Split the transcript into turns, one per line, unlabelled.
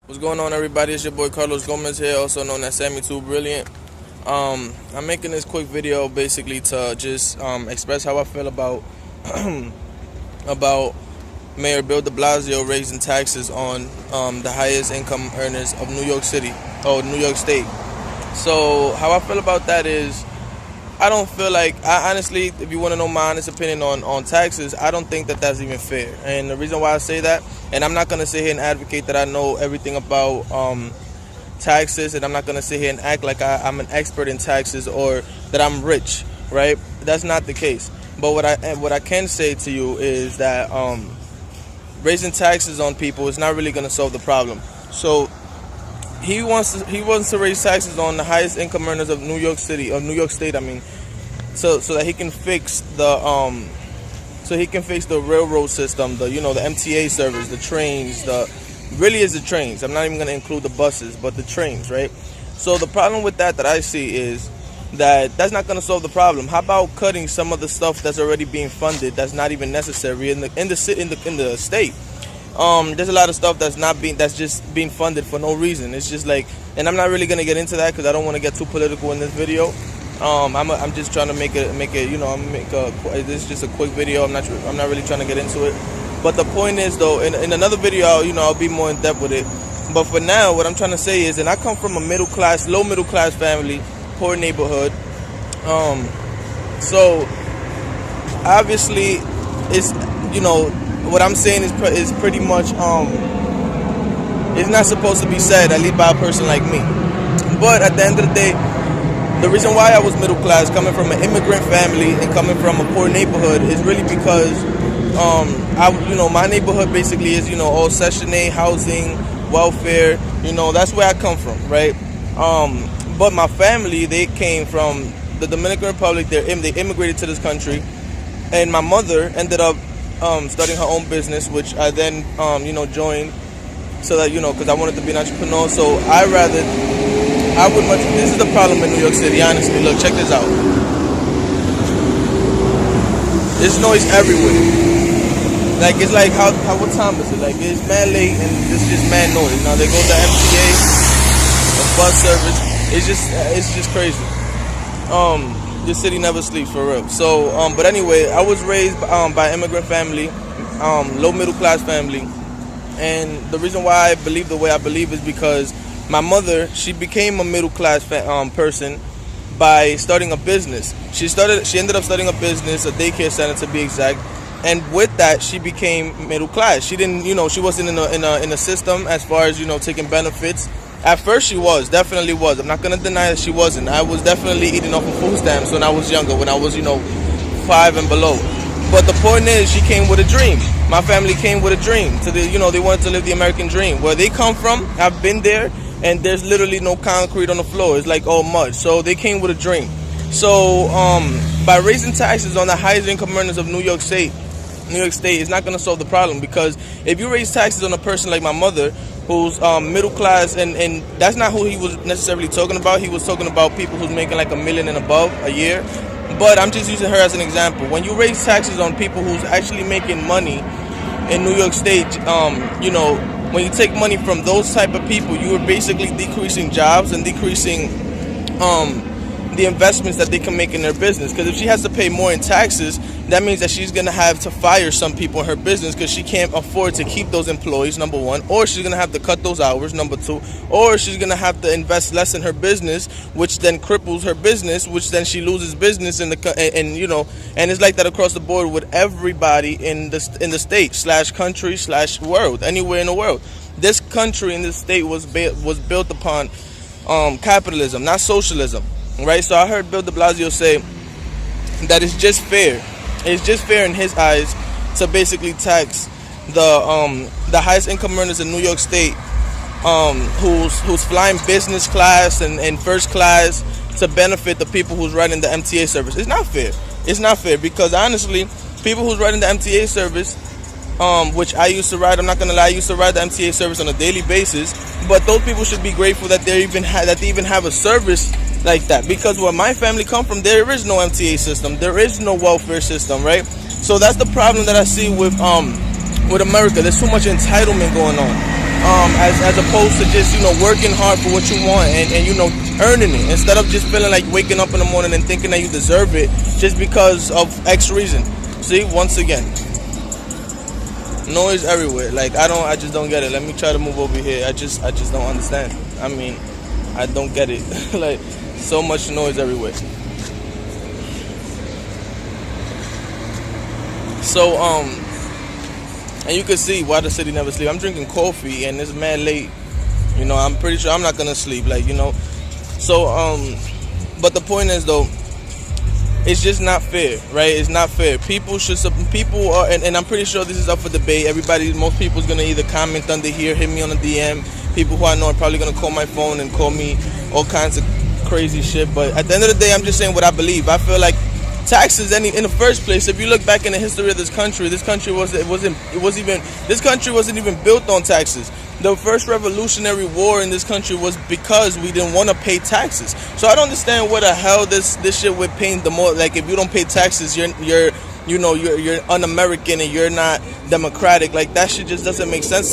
What's going on, everybody? It's your boy Carlos Gomez here, also known as Sammy Too Brilliant. I'm making this quick video basically to just express how I feel about about Mayor Bill De Blasio raising taxes on the highest income earners of New York City or New York State. So how I feel about that is, I don't feel like, I honestly, if you want to know my honest opinion on taxes, I don't think that that's even fair. And the reason why I say that, and I'm not going to sit here and advocate that I know everything about taxes, and I'm not going to sit here and act like I'm an expert in taxes or that I'm rich, right? That's not the case. But what I can say to you is that raising taxes on people is not really going to solve the problem. So he wants to raise taxes on the highest income earners of New York City, or New York State, I mean, so that he can fix the railroad system, the MTA service, the trains, really is the trains. I'm not even going to include the buses, but the trains, right? So the problem with that I see is that that's not going to solve the problem. How about cutting some of the stuff that's already being funded that's not even necessary in the state? There's a lot of stuff that's just being funded for no reason. It's just like, and I'm not really gonna get into that because I don't want to get too political in this video. I'm just trying to make it. This is just a quick video. I'm not really trying to get into it. But the point is, though, in another video, I'll be more in depth with it. But for now, what I'm trying to say is, and I come from a low middle class family, poor neighborhood. So obviously, it's what I'm saying is pretty much it's not supposed to be said, at least by a person like me. But at the end of the day, the reason why I was middle class, coming from an immigrant family and coming from a poor neighborhood, is really because my neighborhood basically is all Section 8 housing, welfare. That's where I come from, right? But my family, they came from the Dominican Republic. They immigrated to this country, and my mother ended up starting her own business, which I then joined, so that because I wanted to be an entrepreneur. So this is the problem in New York City, honestly. Look, check this out. There's noise everywhere. Like, it's like, what time is it? Like, it's mad late and it's just mad noise. Now they go to MTA, the bus service. It's just crazy. This city never sleeps, for real. So, but anyway, I was raised by an immigrant family, low middle class family, and the reason why I believe the way I believe is because my mother, she became a middle class person by starting a business. She ended up starting a business, a daycare center to be exact, and with that, she became middle class. She didn't, she wasn't in a system as far as taking benefits. At first she definitely was. I'm not going to deny that she wasn't. I was definitely eating off of food stamps when I was younger, when I was, 5 and below. But the point is, she came with a dream. My family came with a dream. They wanted to live the American dream. Where they come from, I've been there, and there's literally no concrete on the floor. It's like all mud. So they came with a dream. So by raising taxes on the highest income earners of New York State is not going to solve the problem, because if you raise taxes on a person like my mother, who's middle class, and that's not who he was necessarily talking about. He was talking about people who's making like $1 million and above a year. But I'm just using her as an example. When you raise taxes on people who's actually making money in New York State, when you take money from those type of people, you are basically decreasing jobs and decreasing the investments that they can make in their business. Because if she has to pay more in taxes, that means that she's going to have to fire some people in her business, because she can't afford to keep those employees, number one, or she's going to have to cut those hours, number two, or she's going to have to invest less in her business, which then cripples her business, which then she loses business and it's like that across the board with everybody in the state / country / world, anywhere in the world. This country and this state was built upon capitalism, not socialism. Right, so I heard Bill De Blasio say that it's just fair. It's just fair in his eyes to basically tax the highest income earners in New York State, who's flying business class and first class, to benefit the people who's riding the MTA service. It's not fair. It's not fair, because honestly, people who's riding the MTA service, which I used to ride. I'm not gonna lie, I used to ride the MTA service on a daily basis. But those people should be grateful that they even have a service like that, because where my family come from, there is no MTA system, there is no welfare system, right? So that's the problem that I see with America. There's too much entitlement going on. as opposed to just working hard for what you want and earning it, instead of just feeling like waking up in the morning and thinking that you deserve it just because of X reason. See, once again, noise everywhere. Like I just don't get it. Let me try to move over here. I just don't understand. I mean, I don't get it. Like, so much noise everywhere. So and you can see why the city never sleep. I'm drinking coffee and it's mad late. I'm pretty sure I'm not gonna sleep. So but the point is though, it's just not fair, right? It's not fair. People are, and I'm pretty sure this is up for debate. Most people's gonna either comment under here, hit me on the DM. People who I know are probably gonna call my phone and call me all kinds of crazy shit. But at the end of the day, I'm just saying what I believe. I feel like taxes, in the first place, if you look back in the history of this country wasn't even built on taxes. The first revolutionary war in this country was because we didn't want to pay taxes. So I don't understand what the hell this shit with paying the more, like, if you don't pay taxes, you're un-American and you're not democratic. Like, that shit just doesn't make sense.